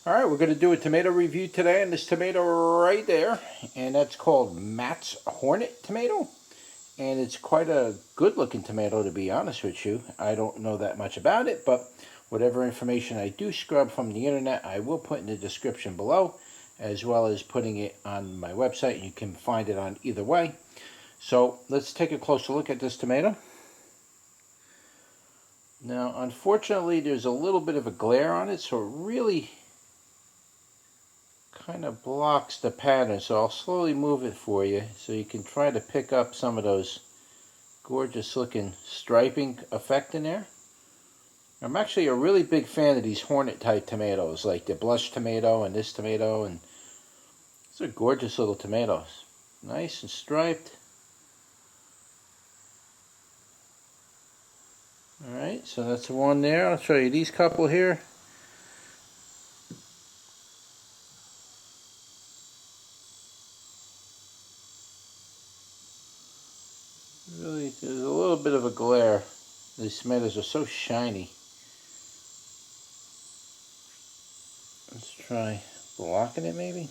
Alright, we're going to do a tomato review today on this tomato right there. And that's called Matt's Hornet tomato. And it's quite a good looking tomato, to be honest with you. I don't know that much about it, but whatever information I do scrub from the internet, I will put in the description below, as well as putting it on my website. You can find it on either way. So let's take a closer look at this tomato. Now, unfortunately, there's a little bit of a glare on it, so it really kind of blocks the pattern. So I'll slowly move it for you so you can try to pick up some of those gorgeous looking striping effect in there. I'm actually a really big fan of these Hornet type tomatoes, like the blush tomato and this tomato, and these are gorgeous little tomatoes. Nice and striped. Alright, so that's the one there. I'll show you these couple here. Really, there's a little bit of a glare. These tomatoes are so shiny. Let's try blocking it maybe.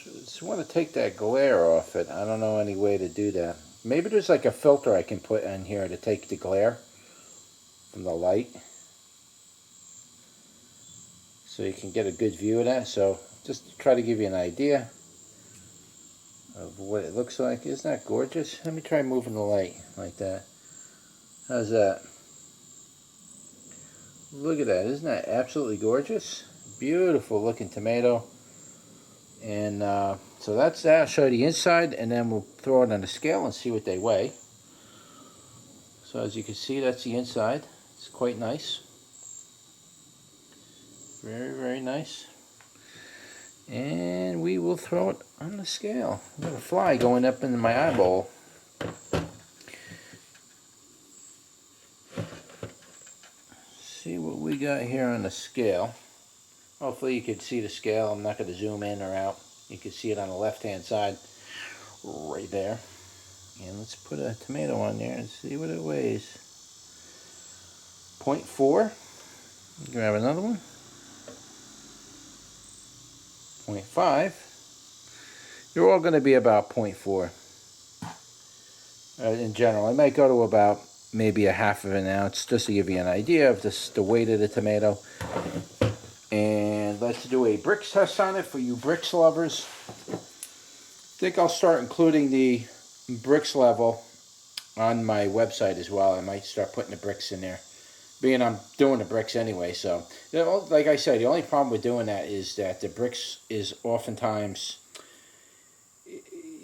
Just want to take that glare off it. I don't know any way to do that. Maybe there's like a filter I can put in here to take the glare from the light, so you can get a good view of that. So just to try to give you an idea of what it looks like. Isn't that gorgeous? Let me try moving the light like that. How's that? Look at that. Isn't that absolutely gorgeous? Beautiful looking tomato. And so that's that. I'll show you the inside, and then we'll throw it on the scale and see what they weigh. So as you can see, that's the inside. It's quite nice. Very, very nice. And we will throw it on the scale. I've got a fly going up into my eyeball. See what we got here on the scale. Hopefully you can see the scale. I'm not going to zoom in or out. You can see it on the left hand side right there. And let's put a tomato on there and see what it weighs. 0.4. Grab another one. 0.5. You're all going to be about 0.4 in general. I might go to about maybe a half of an ounce, just to give you an idea of the weight of the tomato. And let's do a bricks test on it for you bricks lovers. I think I'll start including the bricks level on my website as well. I might start putting the bricks in there, being I'm doing the bricks anyway. So, you know, like I said, the only problem with doing that is that the bricks is oftentimes,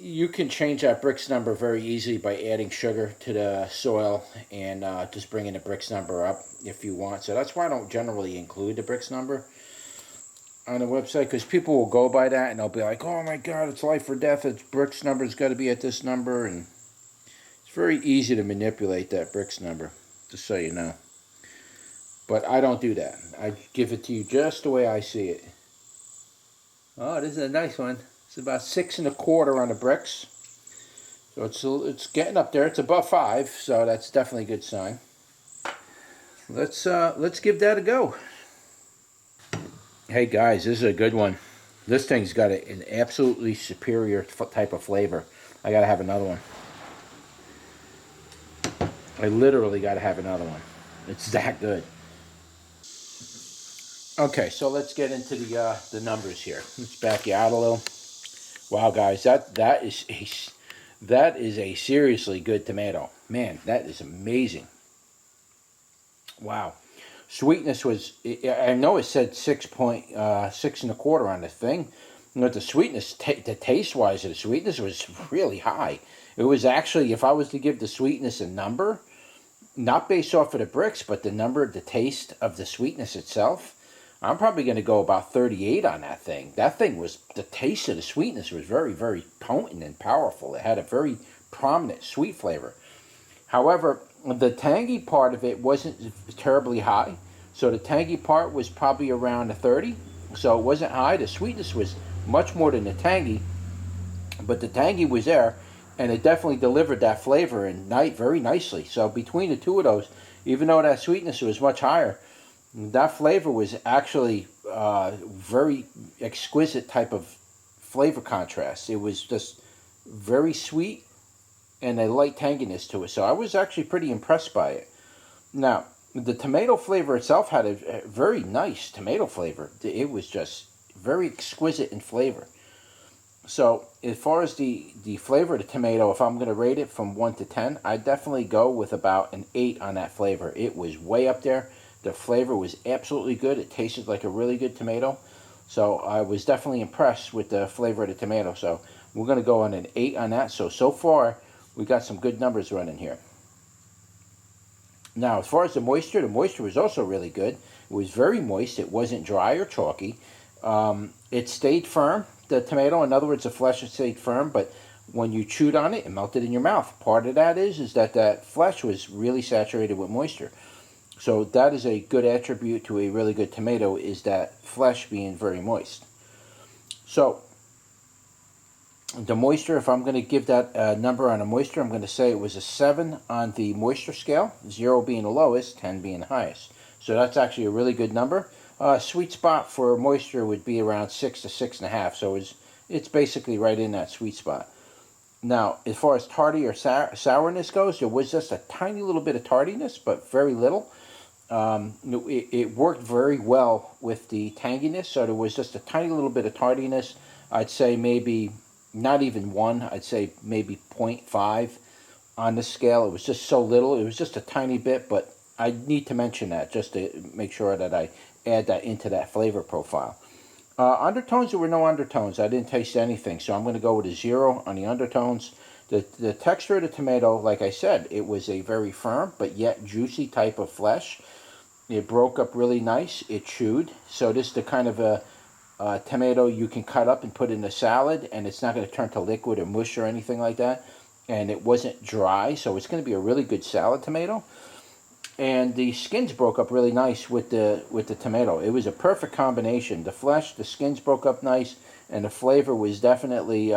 you can change that bricks number very easily by adding sugar to the soil and just bringing the bricks number up if you want. So that's why I don't generally include the bricks number on the website, because people will go by that and they'll be like, oh my god, it's life or death, its bricks number's got to be at this number. And it's very easy to manipulate that bricks number, just so you know. But I don't do that. I give it to you just the way I see it. Oh, this is a nice one. It's about 6 1/4 on the bricks. So it's getting up there. It's above 5, so that's definitely a good sign. Let's give that a go. Hey guys, this is a good one. This thing's got an absolutely superior type of flavor. I gotta have another one. I literally gotta have another one. It's that good. Okay, so let's get into the numbers here. Let's back you out a little. Wow, guys, that is a seriously good tomato. Man, that is amazing. Wow. Sweetness was, I know it said 6 1/4 on the thing, but the sweetness, the taste-wise of the sweetness was really high. It was actually, if I was to give the sweetness a number, not based off of the bricks, but the taste of the sweetness itself, I'm probably going to go about 38 on that thing. That thing was, the taste of the sweetness was very, very potent and powerful. It had a very prominent sweet flavor. However, the tangy part of it wasn't terribly high. So the tangy part was probably around a 30. So it wasn't high. The sweetness was much more than the tangy. But the tangy was there. and it definitely delivered that flavor and very nicely. So between the two of those, even though that sweetness was much higher, that flavor was actually very exquisite type of flavor contrast. It was just very sweet and a light tanginess to it. So I was actually pretty impressed by it. Now, the tomato flavor itself had a very nice tomato flavor. It was just very exquisite in flavor. So as far as the flavor of the tomato, if I'm going to rate it from 1 to 10, I'd definitely go with about an 8 on that flavor. It was way up there. The flavor was absolutely good. It tasted like a really good tomato. So I was definitely impressed with the flavor of the tomato. So we're going to go on an 8 on that. So far, we got some good numbers running here. Now, as far as the moisture was also really good. It was very moist. It wasn't dry or chalky. It stayed firm, the tomato. In other words, the flesh stayed firm, but when you chewed on it, it melted in your mouth. Part of that is that flesh was really saturated with moisture. So that is a good attribute to a really good tomato, is that flesh being very moist. So the moisture, if I'm going to give that number on a moisture, I'm going to say it was a 7 on the moisture scale, 0 being the lowest, 10 being the highest. So that's actually a really good number. Sweet spot for moisture would be around 6 to 6.5, so it's basically right in that sweet spot. Now, as far as tardy or sourness goes, there was just a tiny little bit of tardiness, but very little. It worked very well with the tanginess, so there was just a tiny little bit of tardiness. I'd say maybe not even 1, I'd say maybe 0.5 on the scale. It was just so little. It was just a tiny bit, but I need to mention that just to make sure that I add that into that flavor profile. Undertones, there were no undertones. I didn't taste anything, so I'm going to go with a 0 on the undertones. The texture of the tomato, like I said, it was a very firm but yet juicy type of flesh. It broke up really nice. It chewed. So this is the kind of a tomato you can cut up and put in a salad, and it's not going to turn to liquid or mush or anything like that. And it wasn't dry, so it's going to be a really good salad tomato. And the skins broke up really nice with the tomato. It was a perfect combination. The flesh, the skins broke up nice, and the flavor was definitely,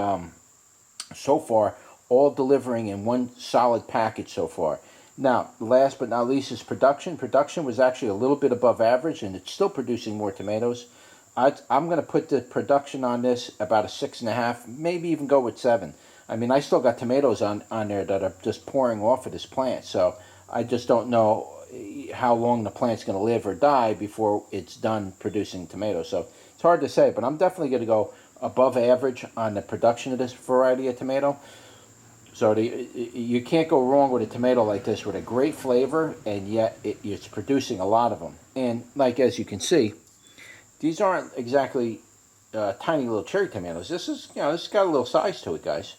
so far, all delivering in one solid package so far. Now, last but not least is production. Production was actually a little bit above average, and it's still producing more tomatoes. I'm going to put the production on this about a 6.5, maybe even go with 7. I mean, I still got tomatoes on there that are just pouring off of this plant, so I just don't know how long the plant's going to live or die before it's done producing tomatoes. So it's hard to say, but I'm definitely going to go above average on the production of this variety of tomato. So you can't go wrong with a tomato like this with a great flavor, and yet it's producing a lot of them. And like as you can see, these aren't exactly tiny little cherry tomatoes. This is, this has got a little size to it, guys.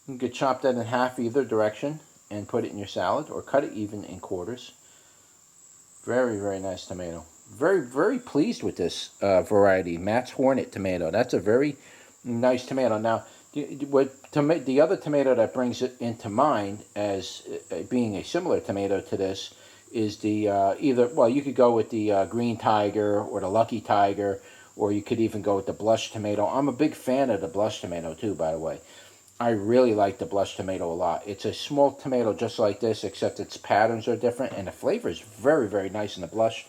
You could chop that in half either direction and put it in your salad, or cut it even in quarters. Very, very nice tomato. Very, very pleased with this variety, Matt's Hornet tomato. That's a very nice tomato. Now, the other tomato that brings it into mind as being a similar tomato to this is the you could go with the Green Tiger or the Lucky Tiger, or you could even go with the Blush tomato. I'm a big fan of the Blush tomato too, by the way. I really like the Blush tomato a lot. It's a small tomato just like this, except its patterns are different, and the flavor is very, very nice in the Blush.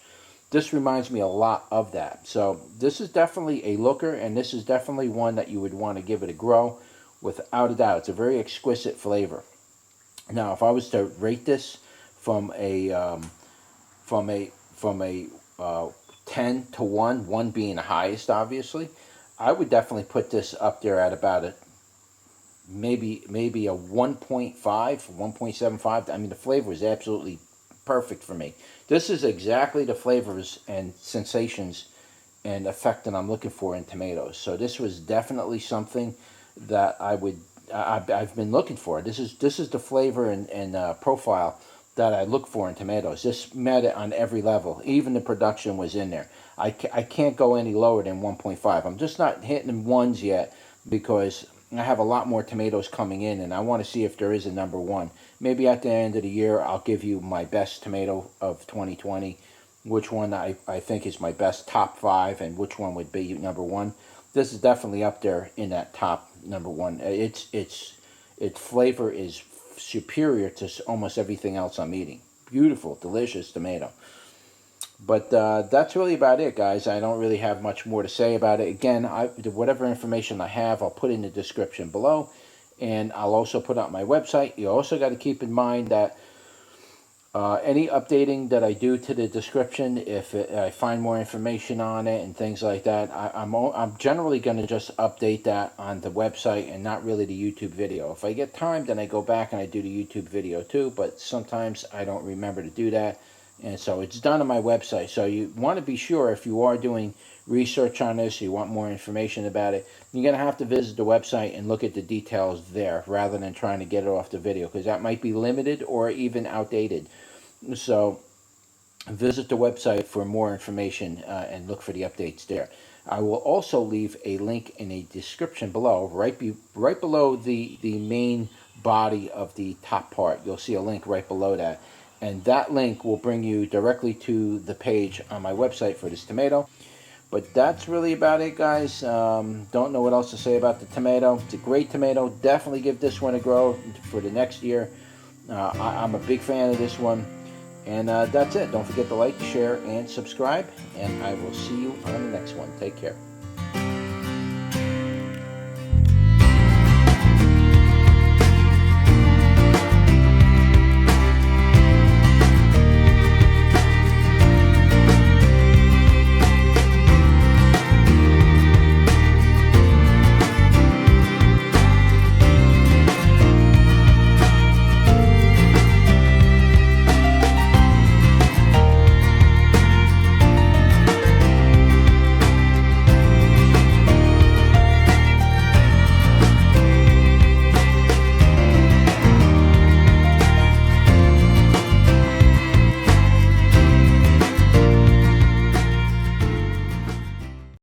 This reminds me a lot of that. So this is definitely a looker, and this is definitely one that you would want to give it a grow, without a doubt. It's a very exquisite flavor. Now, if I was to rate this from a 10 to 1, 1 being the highest, obviously, I would definitely put this up there at about a maybe a 1.5, 1.75. I mean, the flavor is absolutely perfect for me. This is exactly the flavors and sensations and effect that I'm looking for in tomatoes. So this was definitely something that I've been looking for. This is the flavor and profile that I look for in tomatoes. This met it on every level. Even the production was in there. I can't go any lower than 1.5. I'm just not hitting ones yet, because I have a lot more tomatoes coming in, and I want to see if there is a number 1. Maybe at the end of the year, I'll give you my best tomato of 2020, which one I think is my best top 5, and which one would be number 1. This is definitely up there in that top number 1. It's its flavor is superior to almost everything else I'm eating. Beautiful, delicious tomato. But that's really about it, guys. I don't really have much more to say about it. Again, whatever information I have, I'll put in the description below. And I'll also put out my website. You also got to keep in mind that any updating that I do to the description, if I find more information on it and things like that, I'm generally going to just update that on the website and not really the YouTube video. If I get time, then I go back and I do the YouTube video too, but sometimes I don't remember to do that. And so it's done on my website. So you want to be sure, if you are doing research on this, you want more information about it, you're going to have to visit the website and look at the details there rather than trying to get it off the video, because that might be limited or even outdated. So visit the website for more information and look for the updates there. I will also leave a link in a description below, right below the main body of the top part. You'll see a link right below that. And that link will bring you directly to the page on my website for this tomato. But that's really about it, guys. Don't know what else to say about the tomato. It's a great tomato. Definitely give this one a go for the next year. I'm a big fan of this one. And that's it. Don't forget to like, share, and subscribe. And I will see you on the next one. Take care.